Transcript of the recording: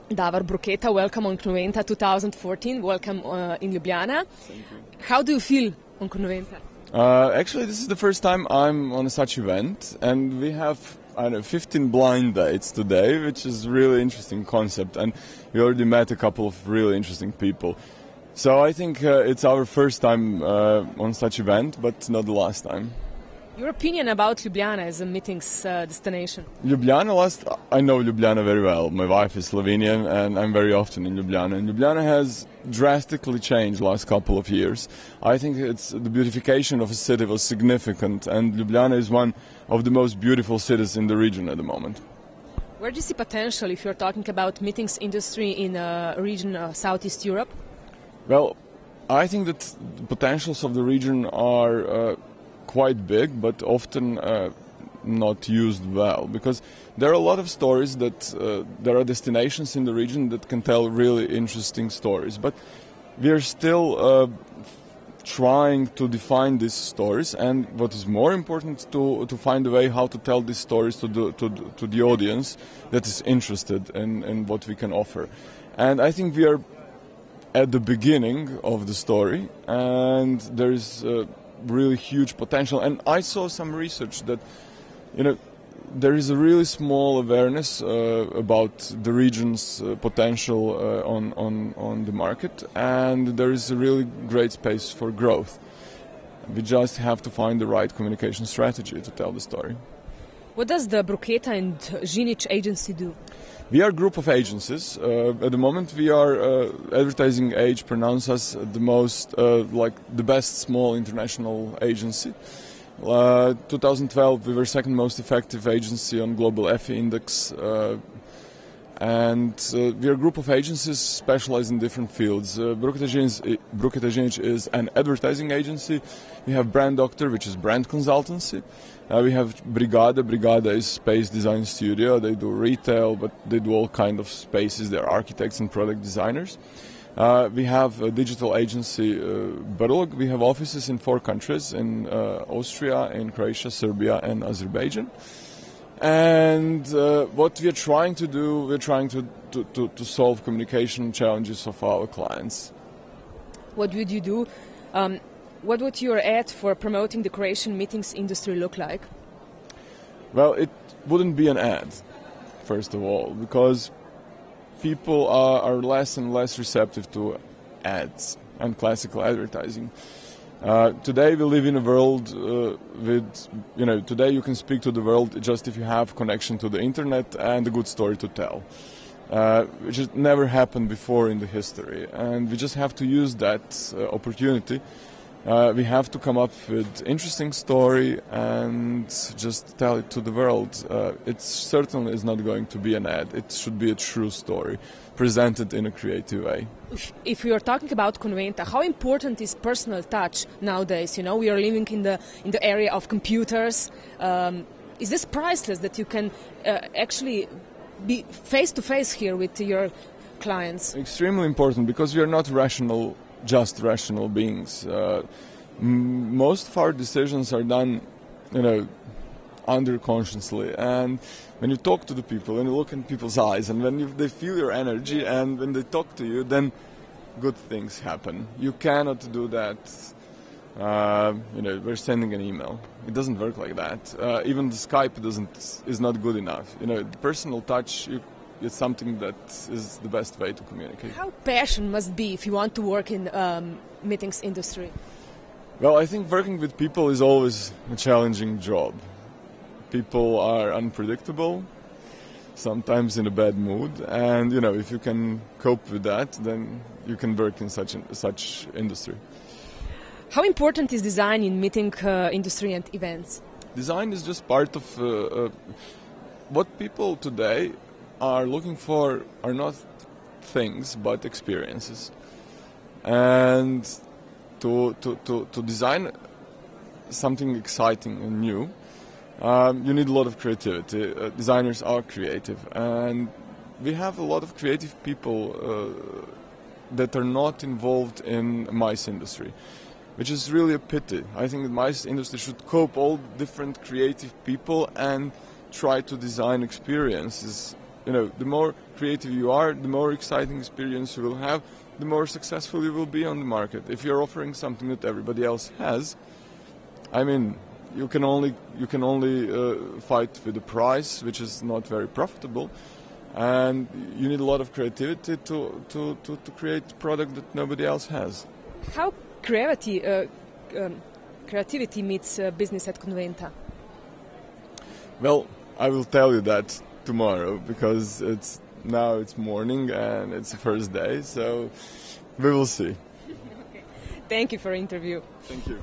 Davor, Bruketa, welcome on Conventa 2014. Welcome in Ljubljana. Thank you. How do you feel on Conventa? Actually, this is the first time I'm on such event, and we have 15 blind dates today, which is a really interesting concept, and we already met a couple of really interesting people. So I think it's our first time on such event, but not the last time. Your opinion about Ljubljana as a meetings destination? Ljubljana, I know Ljubljana very well. My wife is Slovenian and I'm very often in Ljubljana. And Ljubljana has drastically changed the last couple of years. I think the beautification of a city was significant, and Ljubljana is one of the most beautiful cities in the region at the moment. Where do you see potential if you're talking about meetings industry in a region Southeast Europe? Well, I think that the potentials of the region are quite big, but often not used well, because there are a lot of stories that there are destinations in the region that can tell really interesting stories, but we are still trying to define these stories, and what is more important, to find a way how to tell these stories to the audience that is interested in what we can offer. And I think we are at the beginning of the story, and there is really huge potential. And I saw some research that, there is a really small awareness about the region's potential on the market, and there is a really great space for growth. We just have to find the right communication strategy to tell the story. What does the Bruketa and Žinić agency do? We are a group of agencies. At the moment, we are Advertising Age pronounced us the most, the best small international agency. 2012, we were second most effective agency on global EFI index, and we are a group of agencies specialized in different fields. Bruketa Žinić is an advertising agency. We have Brand Doctor, which is brand consultancy. We have Brigada. Brigada is space design studio. They do retail, but they do all kind of spaces. They're architects and product designers. We have a digital agency, Bruk. We have offices in 4 countries, in Austria, in Croatia, Serbia, and Azerbaijan. And what we are trying to do, we're trying to solve communication challenges of our clients. What would you do? What would your ad for promoting the Croatian meetings industry look like? Well, it wouldn't be an ad, first of all, because people are less and less receptive to ads and classical advertising. Today we live in a world today you can speak to the world just if you have connection to the internet and a good story to tell, which has never happened before in the history. And we just have to use that opportunity. We have to come up with interesting story and just tell it to the world. It certainly is not going to be an ad. It should be a true story, presented in a creative way. If we are talking about Conventa, how important is personal touch nowadays? We are living in the area of computers. Is this priceless that you can actually be face to face here with your clients? Extremely important, because we are not just rational beings. Most of our decisions are done, underconsciously. And when you talk to the people, when you look in people's eyes, and when they feel your energy, and when they talk to you, then good things happen. You cannot do that. We're sending an email. It doesn't work like that. Even the Skype is not good enough. The personal touch. It's something that is the best way to communicate. How passion must be if you want to work in meetings industry? Well, I think working with people is always a challenging job. People are unpredictable, sometimes in a bad mood, and if you can cope with that, then you can work in such industry. How important is design in meeting industry and events? Design is just part of what people today are looking for. Are not things but experiences, and to design something exciting and new, you need a lot of creativity. Designers are creative, and we have a lot of creative people that are not involved in the MICE industry, which is really a pity. I think the MICE industry should cope all different creative people and try to design experiences the more creative you are, the more exciting experience you will have, the more successful you will be on the market. If you're offering something that everybody else has, I mean, you can only fight with the price, which is not very profitable, and you need a lot of creativity to create a product that nobody else has. How creativity meets business at Conventa? Well, I will tell you that tomorrow, because it's morning and it's the first day, so we will see. Okay. Thank you for the interview. Thank you.